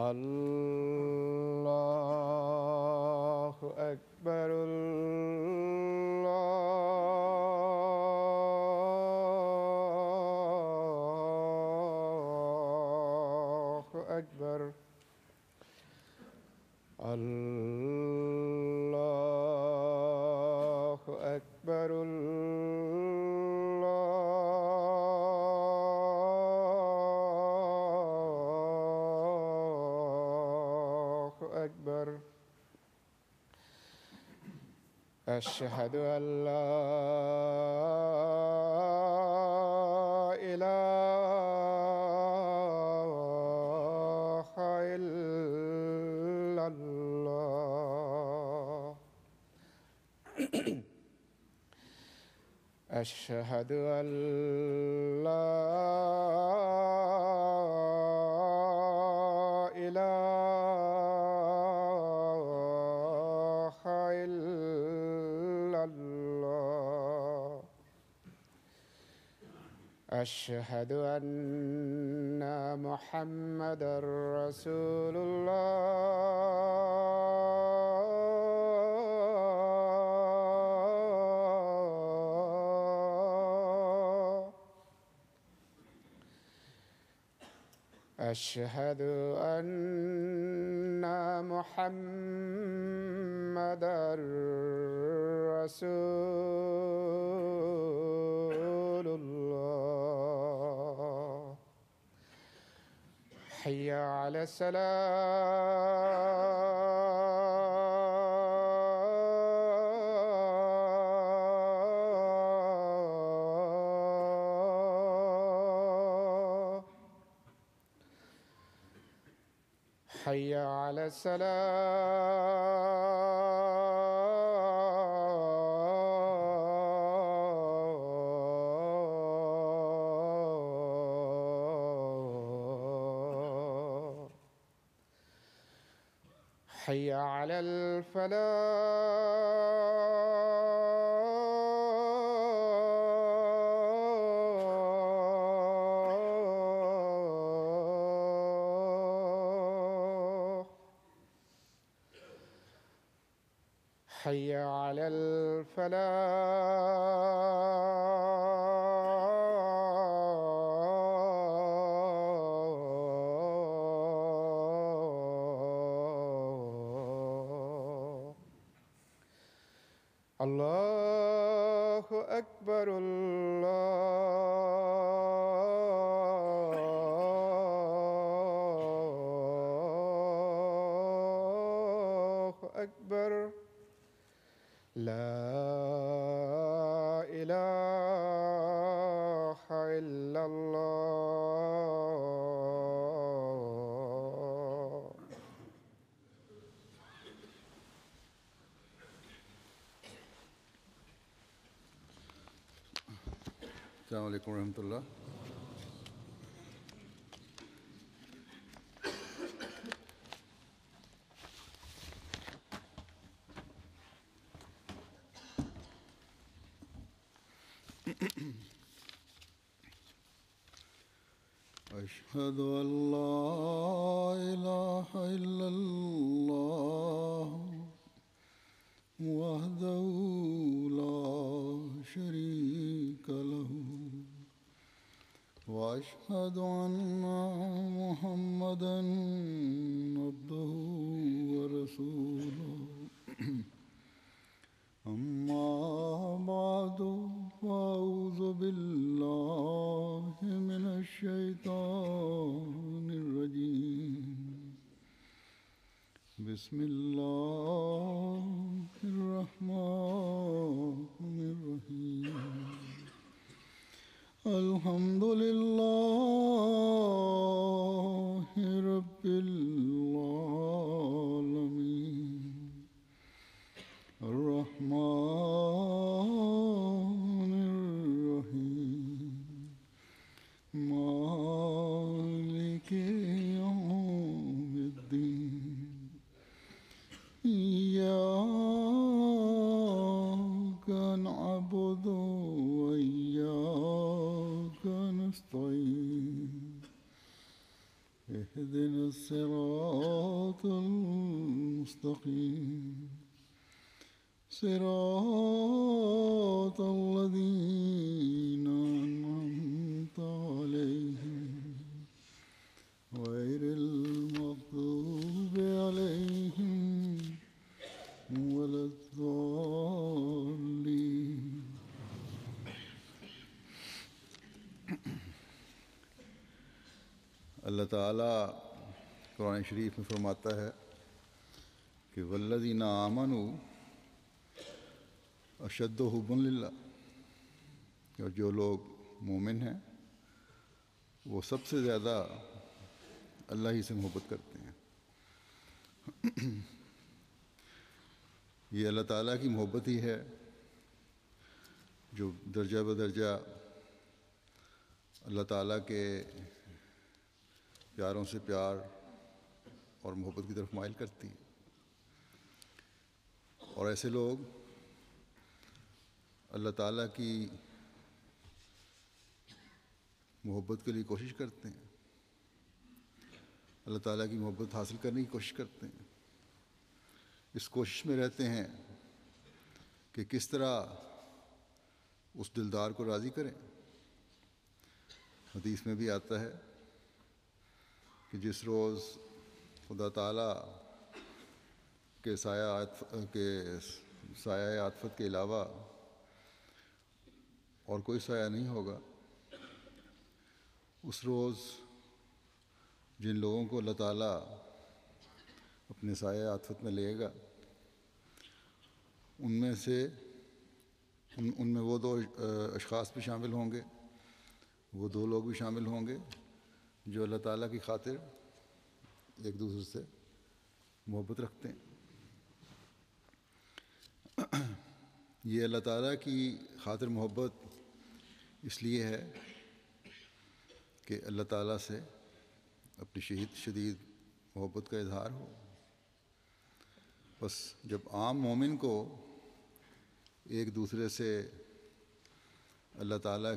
الله أكبر الله أكبر الله أكبر أشهد أن لا إله إلا الله أشهد أن لا إله إلا الله أشهد أن محمدًا رسول الله أشهد أن محمدًا رسول الله حي على الصلاة حي على الصلاة حي على الفلاح حي على الفلاح الله أكبر الله أكبر لا إله إلا الله السلام عليكم ورحمة الله. أشهد أن لا إله إلا الله وحده لا شريك له وأشهد أن محمدًا عبده ورسوله أما بعد فأعوذ بالله من الشيطان الرجيم بسم الله الرحمن الرحيم الحمد لله رب العالمين الرحمن نعبد وإياك نستعين اهدنا الصراط المستقيم صراط الذين أنعمت عليهم غير المغضوب عليهم ولا الضالين. اللہ تعالیٰ قرآن شریف میں فرماتا ہے کہ والذین آمنوا اشد حبا للہ، اور جو لوگ مومن ہیں وہ سب سے زیادہ اللہ ہی سے محبت کرتے ہیں. یہ اللہ تعالیٰ کی محبت ہی ہے جو درجہ بدرجہ اللہ تعالیٰ کے پیاروں سے پیار اور محبت کی طرف مائل کرتی ہے. اور ایسے لوگ اللہ تعالیٰ کی محبت کے لیے کوشش کرتے ہیں، اللہ تعالیٰ کی محبت حاصل کرنے کی کوشش کرتے ہیں، اس کوشش میں رہتے ہیں کہ کس طرح اس دلدار کو راضی کریں. حدیث میں بھی آتا ہے کہ جس روز خدا تعالیٰ کے سایہ عاطفت کے علاوہ اور کوئی سایہ نہیں ہوگا، اس روز جن لوگوں کو اللہ تعالیٰ اپنے سایہ عاطفت میں لے گا، ان میں وہ دو اشخاص بھی شامل ہوں گے، وہ دو لوگ بھی شامل ہوں گے جو اللہ تعالیٰ کی خاطر ایک دوسرے سے محبت رکھتے ہیں. یہ اللہ تعالیٰ کی خاطر محبت اس لیے ہے کہ اللہ تعالیٰ سے اپنی شدید محبت کا اظہار ہو. بس جب عام مومن کو ایک دوسرے سے اللہ تعالیٰ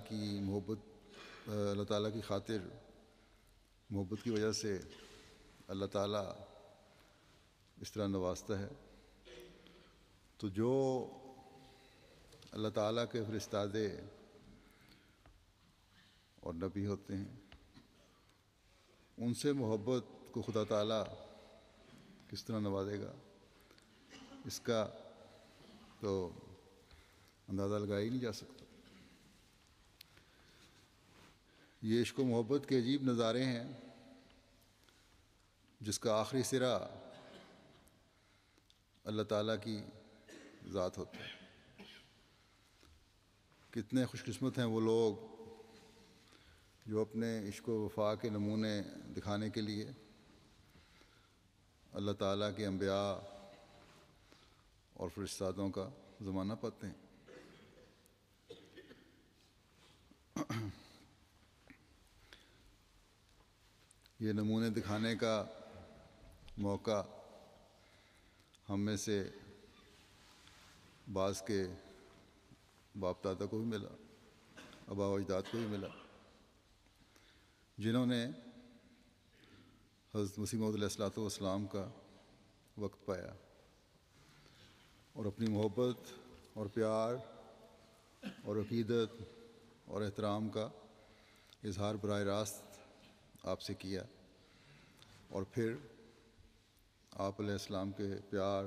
کی خاطر محبت کی وجہ سے اللہ تعالیٰ اس طرح نوازتا ہے، تو جو اللہ تعالیٰ کے فرستادے اور نبی ہوتے ہیں ان سے محبت کو خدا تعالیٰ کس طرح نوازے گا، اس کا تو اندازہ لگایا ہی نہیں جا سکتا. یہ عشق و محبت کے عجیب نظارے ہیں جس کا آخری سرا اللہ تعالیٰ کی ذات ہوتا ہے. کتنے خوش قسمت ہیں وہ لوگ جو اپنے عشق و وفا کے نمونے دکھانے کے لیے اللہ تعالیٰ کے انبیاء اور فرشتادوں کا زمانہ پاتے ہیں. یہ نمونے دکھانے کا موقع ہم میں سے بعض کے باپ دادا کو بھی ملا، آبا و اجداد کو بھی ملا، جنہوں نے حضرت مسیح موعود علیہ الصلوۃ والسلام کا وقت پایا اور اپنی محبت اور پیار اور عقیدت اور احترام کا اظہار براہ راست آپ سے کیا، اور پھر آپ علیہ السلام کے پیار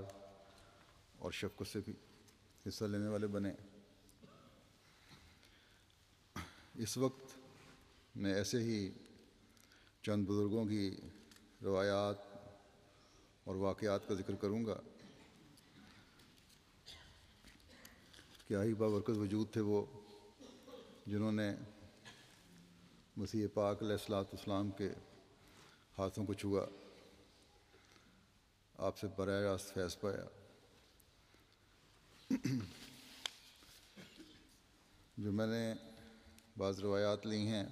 اور شفقت سے بھی حصہ لینے والے بنے. اس وقت میں ایسے ہی چند بزرگوں کی روایات اور واقعات کا ذکر کروں گا. کیا ہی بابرکت وجود تھے وہ جنہوں نے مسیح پاک علیہ الصلوۃ والسلام کے ہاتھوں کو چھوا، آپ سے براہ راست فیض پایا. جو میں نے بعض روایات لی ہیں،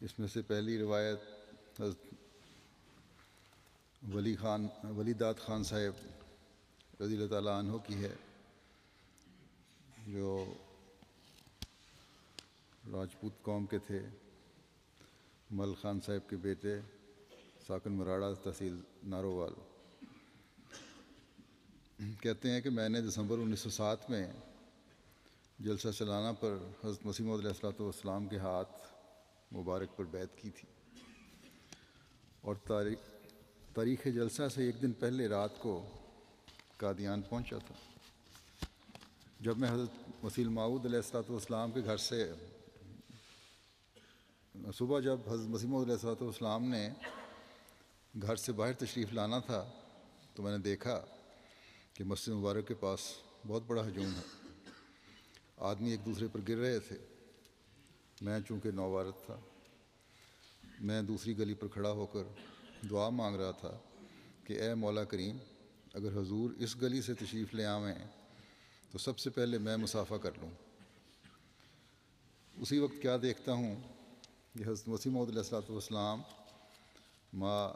اس میں سے پہلی روایت حضرت ولی داد خان صاحب رضی اللہ تعالیٰ عنہ کی ہے. جو راجپوت قوم کے تھے، مل خان صاحب کے بیٹے ساکن مراڑا تحصیل نارووال، کہتے ہیں کہ میں نے دسمبر 1907 میں جلسہ سالانہ پر حضرت مسیح موعود علیہ السلام کے ہاتھ مبارک پر بیعت کی تھی، اور تاریخ جلسہ سے ایک دن پہلے رات کو قادیان پہنچا تھا۔ جب میں حضرت مسیح موعود علیہ السلام کے گھر سے صبح جب حضرت مسیح موعود علیہ السلام نے گھر سے باہر تشریف لانا تھا تو میں نے دیکھا کہ مسجد مبارک کے پاس بہت بڑا ہجوم ہے، آدمی ایک دوسرے پر گر رہے تھے۔ میں چونکہ نووارد تھا، میں دوسری گلی پر کھڑا ہو کر دعا مانگ رہا تھا کہ اے مولا کریم، اگر حضور اس گلی سے تشریف لے آویں تو سب سے پہلے میں مصافحہ کر لوں۔ اسی وقت کیا دیکھتا ہوں کہ حضرت مسیح موعود علیہ السلام ماں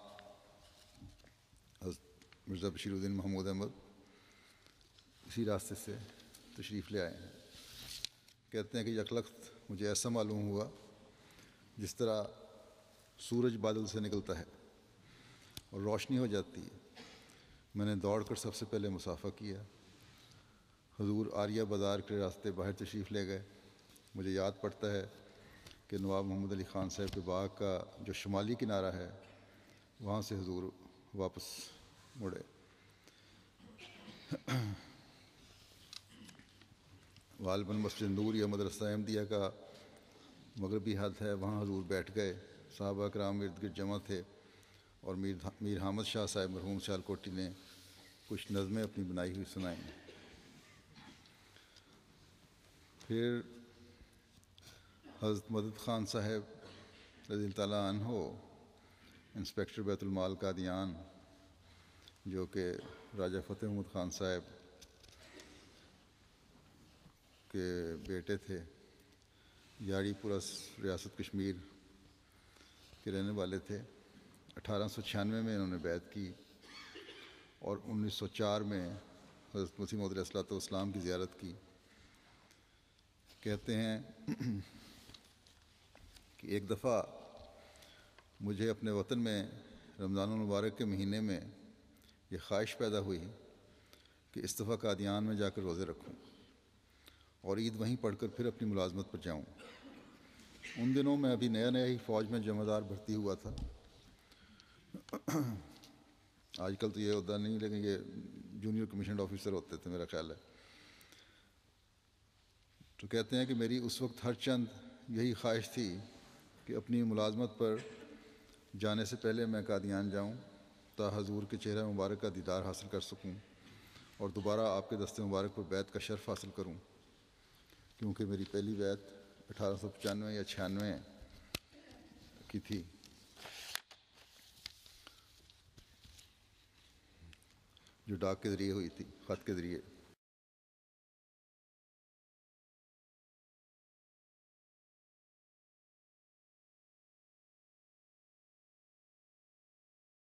حضرت مرزا بشیر الدین محمود احمد اسی راستے سے تشریف لے آئے ہیں۔ کہتے ہیں کہ یکلخت مجھے ایسا معلوم ہوا جس طرح سورج بادل سے نکلتا ہے اور روشنی ہو جاتی ہے۔ میں نے دوڑ کر سب سے پہلے مصافحہ کیا۔ حضور آریہ بازار کے راستے باہر تشریف لے گئے۔ مجھے یاد پڑتا ہے کہ نواب محمد علی خان صاحب کے باغ کا جو شمالی کنارہ ہے وہاں سے حضور واپس مڑے۔ غالباً مسجد نور یا مدرسہ احمدیہ کا مغربی حد ہے، وہاں حضور بیٹھ گئے۔ صحابہ کرام ارد گرد جمع تھے اور میر حامد شاہ صاحب مرحوم سیال کوٹی نے کچھ نظمیں اپنی بنائی ہوئی سنائیں۔ پھر حضرت مدد خان صاحب رضی اللہ تعالیٰ عنہ انسپیکٹر بیت المال قادیان، جو کہ راجہ فتح محمد خان صاحب کے بیٹے تھے، یاڑی پورہ ریاست کشمیر کے رہنے والے تھے۔ 1896 میں انہوں نے بیعت کی اور 1904 میں حضرت مسیح موعود علیہ السلام کی زیارت کی۔ کہتے ہیں کہ ایک دفعہ مجھے اپنے وطن میں رمضان المبارک کے مہینے میں یہ خواہش پیدا ہوئی کہ اس دفعہ قادیان میں جا کر روزے رکھوں اور عید وہیں پڑھ کر پھر اپنی ملازمت پر جاؤں۔ ان دنوں میں ابھی نیا ہی فوج میں جمع دار بھرتی ہوا تھا۔ آج کل تو یہ عہدہ نہیں، لیکن یہ جونیئر کمیشنڈ آفیسر ہوتے تھے میرا خیال ہے۔ تو کہتے ہیں کہ میری اس وقت ہر چند یہی خواہش تھی کہ اپنی ملازمت پر جانے سے پہلے میں قادیان جاؤں تا حضور کے چہرہ مبارک کا دیدار حاصل کر سکوں اور دوبارہ آپ کے دست مبارک پر بیعت کا شرف حاصل کروں، کیونکہ میری پہلی بیعت 1895 یا 96 کی تھی۔ جو ڈاک کے ذریعے ہوئی تھی، خط کے ذریعے۔